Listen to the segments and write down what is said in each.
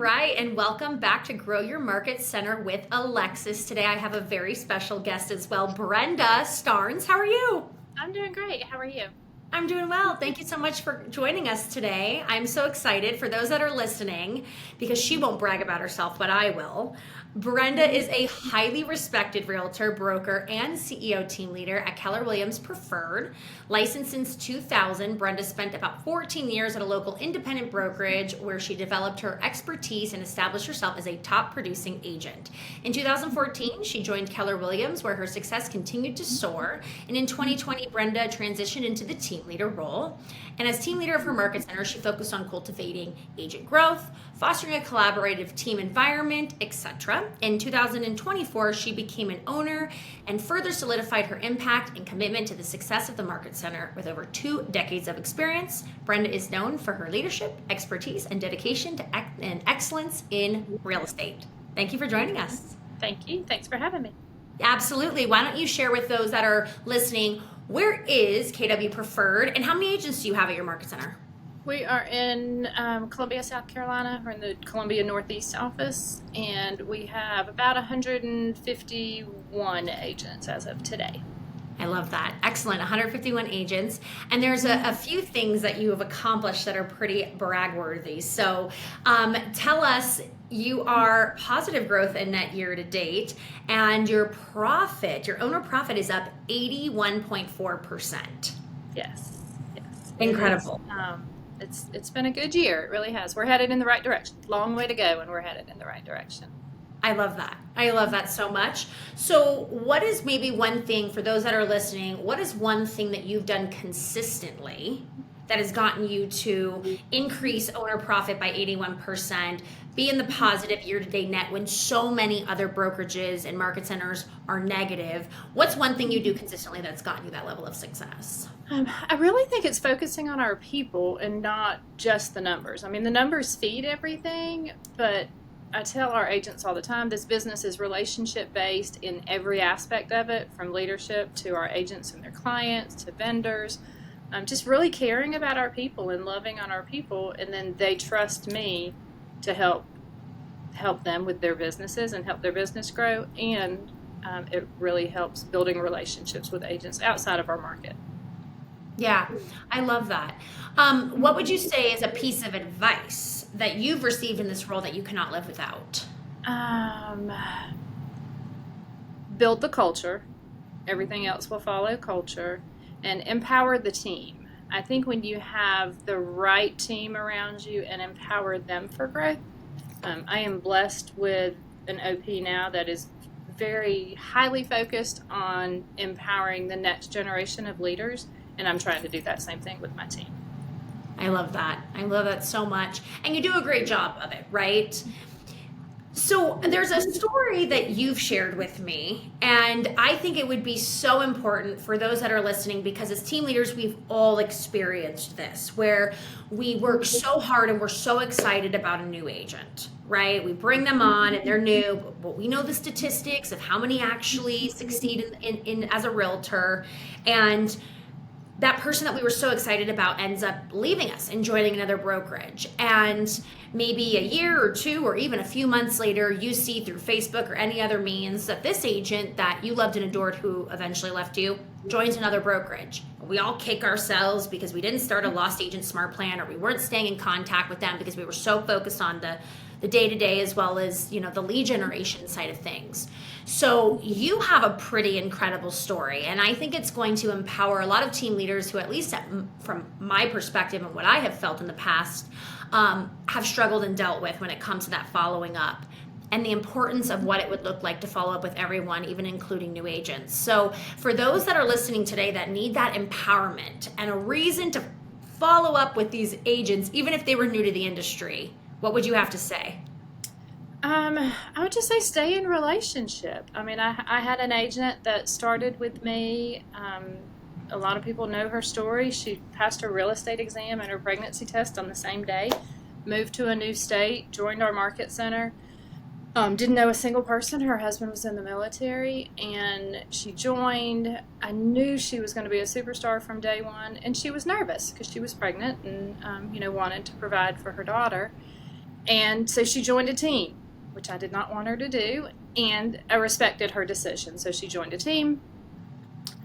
right, and welcome back to Grow Your Market Center with Alexis. Today I have a very special guest as well, Brenda Starnes. How are you? I'm doing great. How are you? I'm doing well. Thank you so much for joining us today. I'm so excited for those that are listening because she won't brag about herself, but I will. Brenda is a highly respected realtor, broker, and CEO team leader at Keller Williams Preferred. Licensed since 2000, Brenda spent about 14 years at a local independent brokerage where she developed her expertise and established herself as a top producing agent. In 2014, she joined Keller Williams where her success continued to soar. And in 2020, Brenda transitioned into the team leader role. And as team leader of her market center, she focused on cultivating agent growth, fostering a collaborative team environment, etc. In 2024, she became an owner and further solidified her impact and commitment to the success of the market center. With over 2 decades of experience, Brenda is known for her leadership, expertise, and dedication to and excellence in real estate. Thank you for joining us. Thank you. Thanks for having me. Absolutely. Why don't you share with those that are listening, where is KW Preferred and how many agents do you have at your market center? We are in Columbia, South Carolina. We're in the Columbia Northeast office, and we have about 151 agents as of today. I love that. Excellent. 151 agents. And there's a few things that you have accomplished that are pretty brag worthy. So tell us, you are positive growth in net year to date, and your profit, your owner profit is up 81.4%. Yes. Yes. Incredible. It's been a good year. It really has. We're headed in the right direction. Long way to go, and we're headed in the right direction. I love that. I love that so much. So what is maybe one thing for those that are listening, what is one thing that you've done consistently that has gotten you to increase owner profit by 81%, be in the positive year-to-date net when so many other brokerages and market centers are negative? What's one thing you do consistently that's gotten you that level of success? I really think it's focusing on our people and not just the numbers. I mean, the numbers feed everything, but I tell our agents all the time, this business is relationship based in every aspect of it, from leadership to our agents and their clients to vendors. Just really caring about our people and loving on our people, and then they trust me to help them with their businesses and help their business grow. And it really helps building relationships with agents outside of our market. Yeah, I love that. What would you say is a piece of advice that you've received in this role that you cannot live without? Build the culture. Everything else will follow culture, and empower the team. I think when you have the right team around you and empower them for growth, I am blessed with an OP now that is very highly focused on empowering the next generation of leaders, and I'm trying to do that same thing with my team. I love that. I love that so much. And you do a great job of it, right? So there's a story that you've shared with me, and I think it would be so important for those that are listening, because as team leaders, we've all experienced this, where we work so hard and we're so excited about a new agent, right? We bring them on and they're new, but we know the statistics of how many actually succeed in as a realtor, and that person that we were so excited about ends up leaving us and joining another brokerage. And maybe a year or two or even a few months later, you see through Facebook or any other means that this agent that you loved and adored, who eventually left you, joins another brokerage. We all kick ourselves because we didn't start a lost agent smart plan, or we weren't staying in contact with them because we were so focused on the day-to-day as well as, the lead generation side of things. So you have a pretty incredible story, and I think it's going to empower a lot of team leaders who, at least from my perspective and what I have felt in the past, have struggled and dealt with when it comes to that following up, and the importance of what it would look like to follow up with everyone, even including new agents. So for those that are listening today that need that empowerment and a reason to follow up with these agents, even if they were new to the industry, what would you have to say? I would just say stay in relationship. I mean, I had an agent that started with me. A lot of people know her story. She passed her real estate exam and her pregnancy test on the same day, moved to a new state, joined our market center. Didn't know a single person. Her husband was in the military, and she joined. I knew she was going to be a superstar from day one, and she was nervous because she was pregnant and wanted to provide for her daughter. And so she joined a team, which I did not want her to do, and I respected her decision. So she joined a team.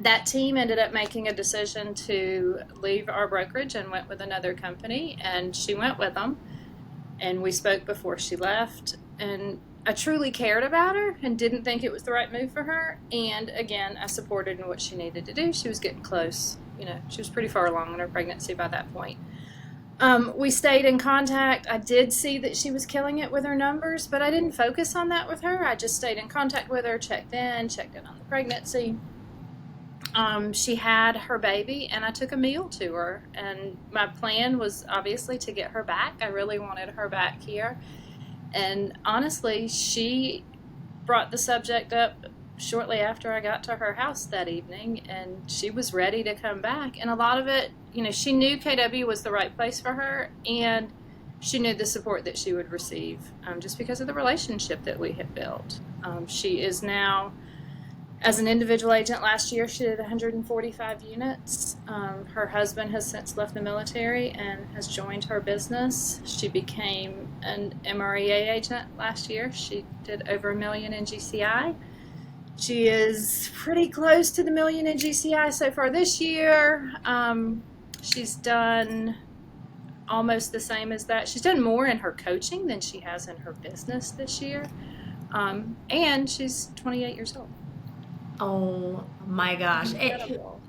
That team ended up making a decision to leave our brokerage and went with another company, and she went with them. And we spoke before she left, and I truly cared about her and didn't think it was the right move for her. And again, I supported in what she needed to do. She was getting close. She was pretty far along in her pregnancy by that point. We stayed in contact. I did see that she was killing it with her numbers, but I didn't focus on that with her. I just stayed in contact with her, checked in on the pregnancy. She had her baby, and I took a meal to her, and my plan was obviously to get her back. I really wanted her back here, and honestly, she brought the subject up shortly after I got to her house that evening, and she was ready to come back. And a lot of it, she knew KW was the right place for her, and she knew the support that she would receive, just because of the relationship that we had built. She is now, as an individual agent, last year she did 145 units. Her husband has since left the military and has joined her business. She became an MREA agent last year. She did over $1 million in GCI. She is pretty close to the $1 million in GCI so far this year. She's done almost the same as that. She's done more in her coaching than she has in her business this year. And she's 28 years old. Oh my gosh. Incredible.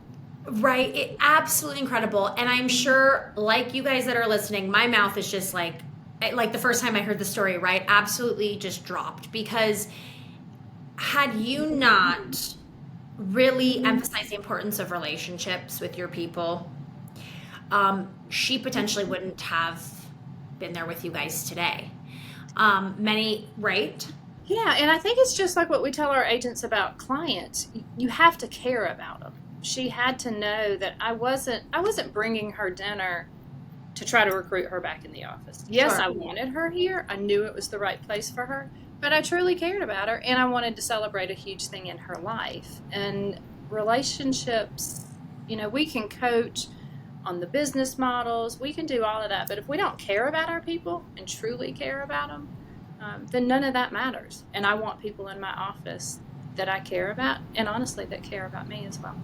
Absolutely incredible. And I'm sure, like you guys that are listening, my mouth is just like the first time I heard the story, right? Absolutely just dropped, because had you not really emphasized the importance of relationships with your people, she potentially wouldn't have been there with you guys today. Right? Yeah, and I think it's just like what we tell our agents about clients. You have to care about them. She had to know that I wasn't bringing her dinner to try to recruit her back in the office. Yes, sure. I wanted her here. I knew it was the right place for her, but I truly cared about her, and I wanted to celebrate a huge thing in her life. And relationships, we can coach on the business models, we can do all of that, but if we don't care about our people and truly care about them, then none of that matters. And I want people in my office that I care about, and honestly, that care about me as well.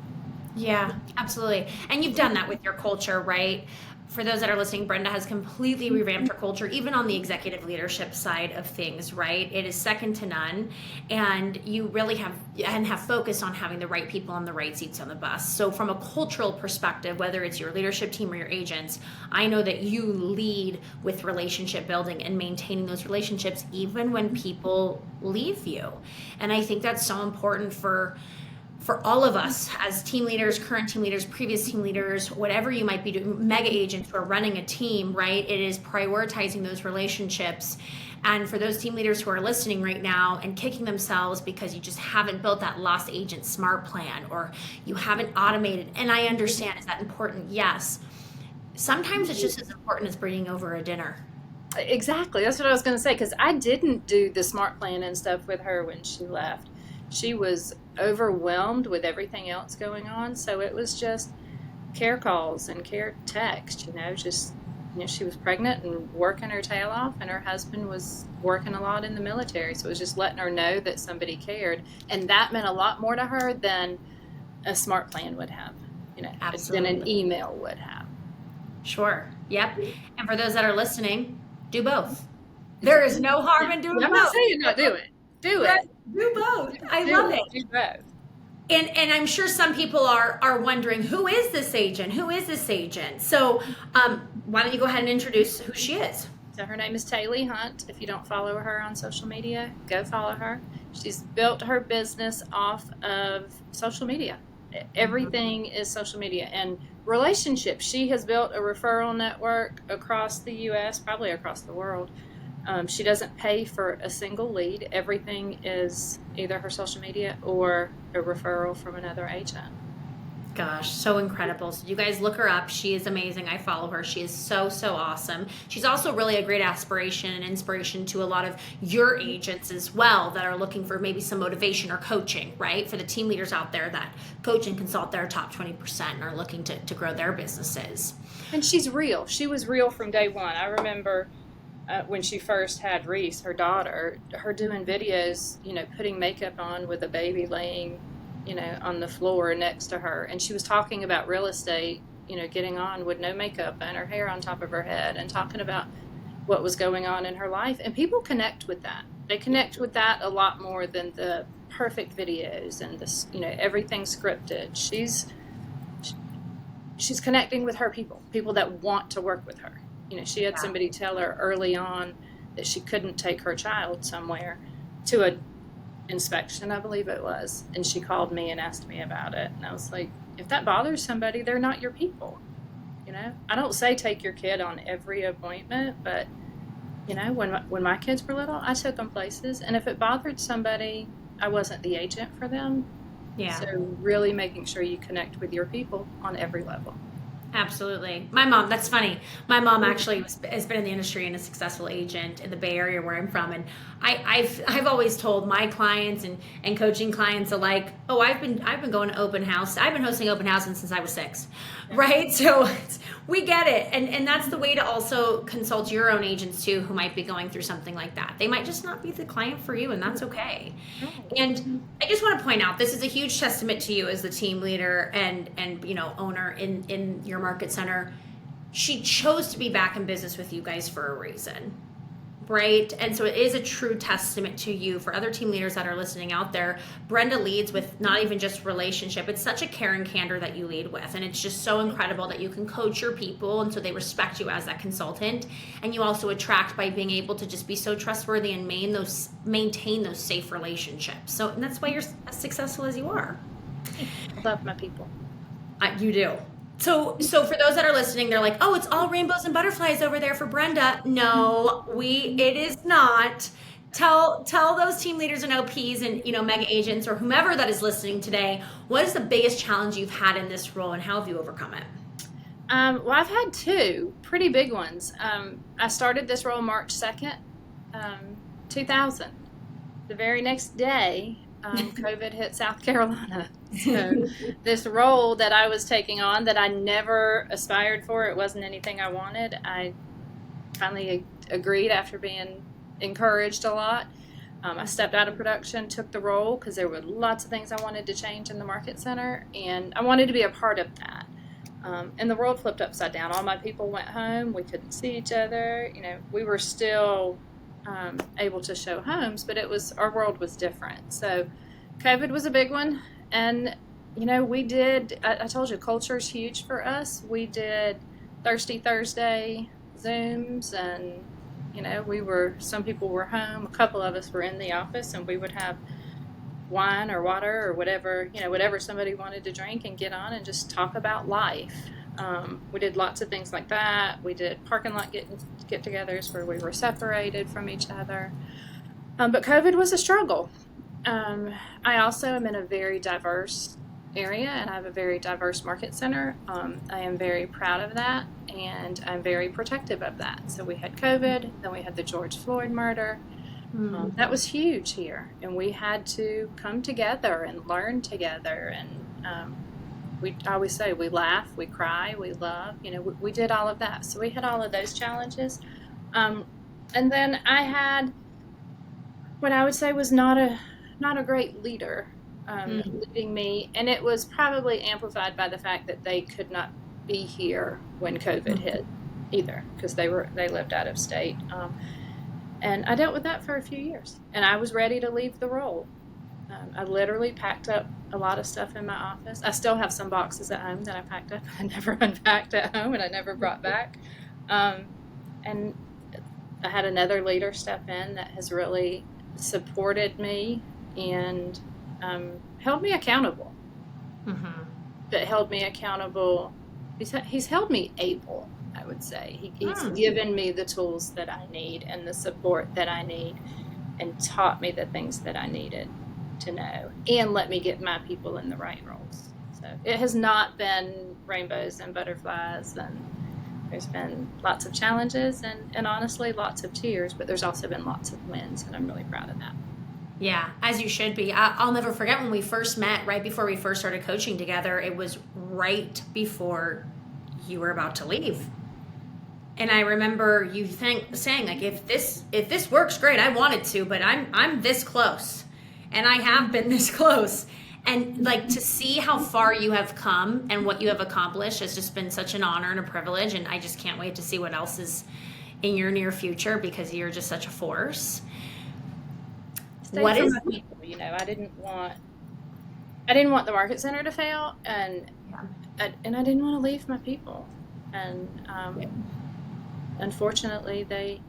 Yeah, absolutely. And you've done that with your culture, right? For those that are listening, Brenda has completely revamped her culture, even on the executive leadership side of things, right? It is second to none. And you really have focused on having the right people on the right seats on the bus. So from a cultural perspective, whether it's your leadership team or your agents, I know that you lead with relationship building and maintaining those relationships, even when people leave you. And I think that's so important for all of us as team leaders, current team leaders, previous team leaders, whatever you might be doing, mega agents who are running a team, right? It is prioritizing those relationships. And for those team leaders who are listening right now and kicking themselves because you just haven't built that lost agent smart plan, or you haven't automated, and I understand, is that important? Yes. Sometimes it's just as important as bringing over a dinner. Exactly. That's what I was going to say, because I didn't do the smart plan and stuff with her when she left. She was overwhelmed with everything else going on, so it was just care calls and care text, she was pregnant and working her tail off, and her husband was working a lot in the military, so it was just letting her know that somebody cared, and that meant a lot more to her than a smart plan would have, Absolutely. than an email would have. Sure. Yep. And for those that are listening, do both. There is no harm in doing both. I'm not saying not do it. Do it. Do both. I love it. Do both. And I'm sure some people are wondering, who is this agent? Who is this agent? So why don't you go ahead and introduce who she is? So her name is Taylor Hunt. If you don't follow her on social media, go follow her. She's built her business off of social media. Everything is social media and relationships. She has built a referral network across the U.S., probably across the world. She doesn't pay for a single lead. Everything is either her social media or a referral from another agent. Gosh, so incredible. So you guys look her up. She is amazing. I follow her. She is so, so awesome. She's also really a great aspiration and inspiration to a lot of your agents as well that are looking for maybe some motivation or coaching, right? For the team leaders out there that coach and consult their top 20% and are looking to grow their businesses. And she's real. She was real from day one. I remember when she first had Reese, her daughter, her doing videos, putting makeup on with a baby laying, on the floor next to her. And she was talking about real estate, getting on with no makeup and her hair on top of her head and talking about what was going on in her life. And people connect with that. They connect with that a lot more than the perfect videos and this, everything scripted. She's connecting with her people that want to work with her. She had somebody tell her early on that she couldn't take her child somewhere to a inspection, I believe it was. And she called me and asked me about it. And I was like, if that bothers somebody, they're not your people. I don't say take your kid on every appointment, but when my kids were little, I took them places. And if it bothered somebody, I wasn't the agent for them. Yeah. So really making sure you connect with your people on every level. Absolutely. My mom, that's funny. My mom actually has been in the industry and a successful agent in the Bay Area where I'm from. And I've always told my clients and coaching clients alike, oh, I've been going to open house. I've been hosting open houses since I was 6, right? So we get it. And that's the way to also consult your own agents too, who might be going through something like that. They might just not be the client for you, and that's okay. And I just want to point out, this is a huge testament to you as the team leader and owner in your market center. She chose to be back in business with you guys for a reason, right? And so it is a true testament to you. For other team leaders that are listening out there, Brenda leads with not even just relationship. It's such a care and candor that you lead with. And it's just so incredible that you can coach your people, and so they respect you as that consultant. And you also attract by being able to just be so trustworthy and maintain those safe relationships. So, and that's why you're as successful as you are. I love my people. You do. So for those that are listening, they're like, oh, it's all rainbows and butterflies over there for Brenda. No, it is not. Tell those team leaders and OPs and mega agents or whomever that is listening today, what is the biggest challenge you've had in this role and how have you overcome it? Well, I've had 2 pretty big ones. I started this role March 2nd, 2000. The very next day, COVID hit South Carolina. So this role that I was taking on that I never aspired for, it wasn't anything I wanted. I finally agreed after being encouraged a lot. I stepped out of production, took the role because there were lots of things I wanted to change in the market center, and I wanted to be a part of that. And the world flipped upside down. All my people went home. We couldn't see each other. We were still able to show homes, but our world was different. So COVID was a big one. And, we did, I told you, culture is huge for us. We did Thirsty Thursday Zooms, and, some people were home. A couple of us were in the office, and we would have wine or water or whatever somebody wanted to drink and get on and just talk about life. We did lots of things like that. We did parking lot get-togethers where we were separated from each other. But COVID was a struggle. I also am in a very diverse area, and I have a very diverse market center. I am very proud of that, and I'm very protective of that. So we had COVID, then we had the George Floyd murder. That was huge here, and we had to come together and learn together. And I always say we laugh, we cry, we love. We did all of that. So we had all of those challenges. And then I had what I would say was not a great leader leading me, and it was probably amplified by the fact that they could not be here when COVID hit either, because they lived out of state. And I dealt with that for a few years, and I was ready to leave the role. I literally packed up a lot of stuff in my office. I still have some boxes at home that I packed up and I never unpacked at home and I never brought back. And I had another leader step in that has really supported me and held me accountable. Mm-hmm. But held me accountable. He's held me able, I would say. He's given me the tools that I need and the support that I need, and taught me the things that I needed to know, and let me get my people in the right roles. So it has not been rainbows and butterflies, and there's been lots of challenges and honestly lots of tears, but there's also been lots of wins, and I'm really proud of that. Yeah, as you should be. I'll never forget when we first met, right before we first started coaching together. It was right before you were about to leave. And I remember you saying like, if this works, great. I want it to, but I'm this close, and I have been this close. And like to see how far you have come and what you have accomplished has just been such an honor and a privilege. And I just can't wait to see what else is in your near future because you're just such a force. What is people? You know, I didn't want the market center to fail, and I didn't want to leave my people. And fortunately, they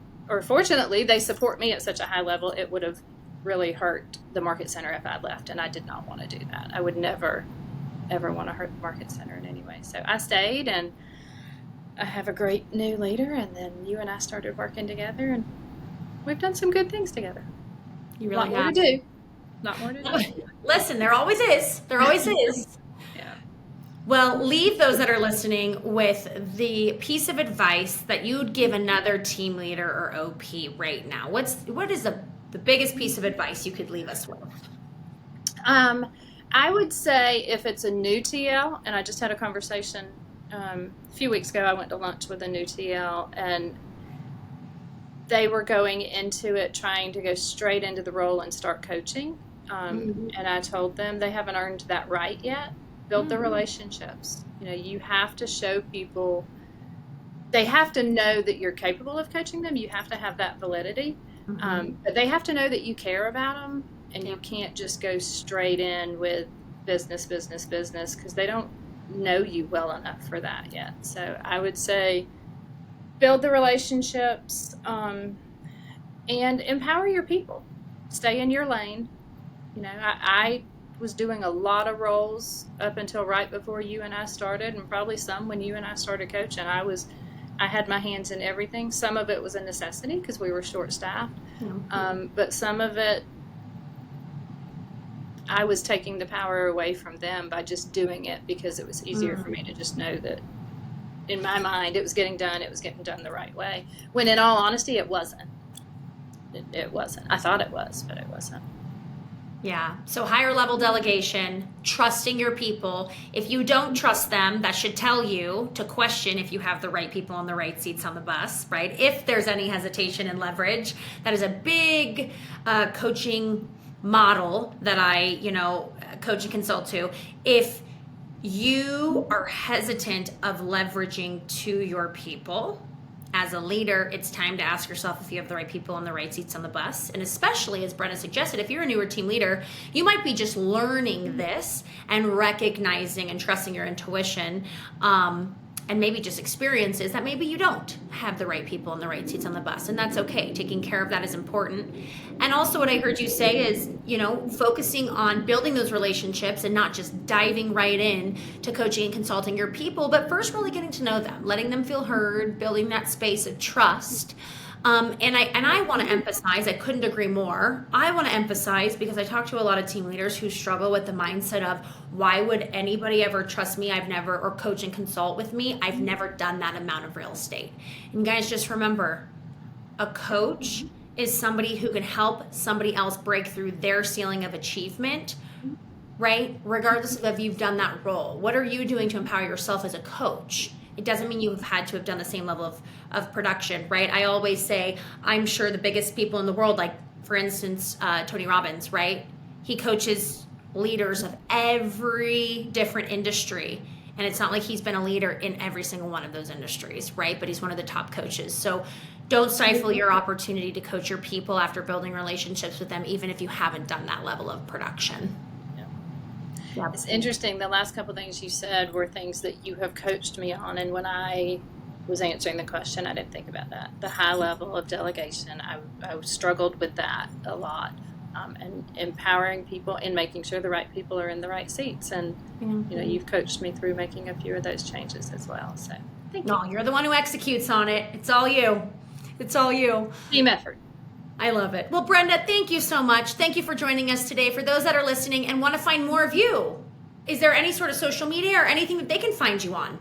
support me at such a high level. It would have really hurt the market center if I'd left, and I did not want to do that. I would never, ever want to hurt the market center in any way. So I stayed, and I have a great new leader, and then you and I started working together, and we've done some good things together. You really have. Lot more to do. Listen, there always is. There always is. Yeah. Well, leave those that are listening with the piece of advice that you'd give another team leader or OP right now. What is the biggest piece of advice you could leave us with? I would say if it's a new TL, and I just had a conversation a few weeks ago, I went to lunch with a new TL, and they were going into it trying to go straight into the role and start coaching. And I told them they haven't earned that right yet. Build the relationships. You know, you have to show people, they have to know that you're capable of coaching them. You have to have that validity. But they have to know that you care about them, and you can't just go straight in with business, because they don't know you well enough for that yet. So I would say build the relationships, and empower your people. Stay in your lane. You know, I was doing a lot of roles up until right before you and I started, and probably some when you and I started coaching. I had my hands in everything. Some of it was a necessity because we were short-staffed, but some of it, I was taking the power away from them by just doing it because it was easier for me to just know that in my mind it was getting done the right way. When in all honesty, it wasn't. It wasn't. I thought it was, but it wasn't. Yeah. So higher level delegation, trusting your people. If you don't trust them, that should tell you to question if you have the right people on the right seats on the bus, right? If there's any hesitation and leverage, that is a big coaching model that I, coach and consult to. If you are hesitant of leveraging to your people, as a leader, it's time to ask yourself if you have the right people on the right seats on the bus. And especially, as Brenda suggested, if you're a newer team leader, you might be just learning this and recognizing and trusting your intuition, and maybe just experiences that maybe you don't have the right people on the right seats on the bus. And that's okay. Taking care of that is important. And also what I heard you say is, focusing on building those relationships and not just diving right in to coaching and consulting your people, but first really getting to know them, letting them feel heard, building that space of trust. And I want to emphasize, I couldn't agree more. I want to emphasize, because I talk to a lot of team leaders who struggle with the mindset of, why would anybody ever trust me? Or coach and consult with me. I've never done that amount of real estate. And guys, just remember, a coach is somebody who can help somebody else break through their ceiling of achievement, right? Regardless of if you've done that role. What are you doing to empower yourself as a coach? It doesn't mean you've had to have done the same level of production, right? I always say, I'm sure the biggest people in the world, like for instance, Tony Robbins, right? He coaches leaders of every different industry. And it's not like he's been a leader in every single one of those industries, right? But he's one of the top coaches. So don't stifle your opportunity to coach your people after building relationships with them, even if you haven't done that level of production. Yeah. It's interesting. The last couple of things you said were things that you have coached me on. And when I was answering the question, I didn't think about that. The high level of delegation, I struggled with that a lot. And empowering people and making sure the right people are in the right seats. And, you've coached me through making a few of those changes as well. So thank you. No, you're the one who executes on it. It's all you. It's all you. Team effort. I love it. Well, Brenda, thank you so much. Thank you for joining us today. For those that are listening and want to find more of you, is there any sort of social media or anything that they can find you on?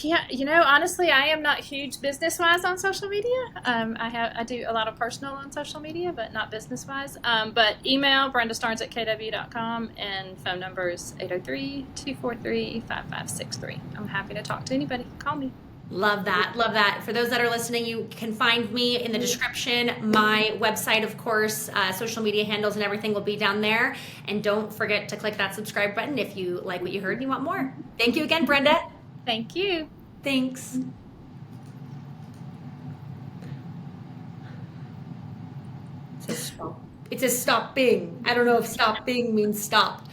Yeah, honestly, I am not huge business-wise on social media. I do a lot of personal on social media, but not business-wise. But email brendastarnes@kw.com, and phone number is 803-243-5563. I'm happy to talk to anybody. Call me. Love that. Love that. For those that are listening, you can find me in the description. My website, of course, social media handles and everything will be down there. And don't forget to click that subscribe button if you like what you heard and you want more. Thank you again, Brenda. Thank you. Thanks. It says stopping. I don't know if stopping means stopped.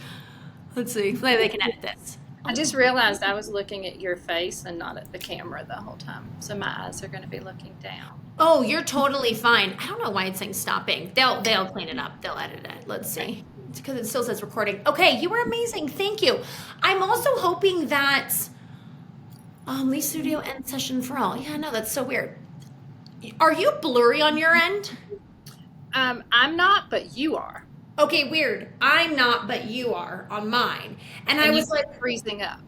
Let's see. Maybe they can edit this. I just realized I was looking at your face and not at the camera the whole time. So my eyes are going to be looking down. Oh, you're totally fine. I don't know why it's saying stopping. They'll clean it up. They'll edit it. Let's see. It's because it still says recording. Okay, you were amazing. Thank you. I'm also hoping that leave studio end session for all. Yeah, no, that's so weird. Are you blurry on your end? I'm not, but you are. Okay, weird. I'm not, but you are on mine. And I And was you like, keep freezing up.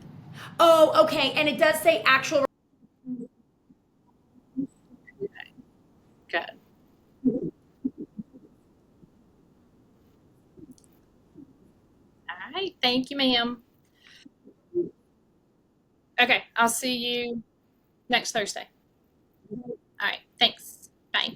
oh, okay. And it does say actual. Good. All right. Thank you, ma'am. Okay. I'll see you next Thursday. All right. Thanks. Bye.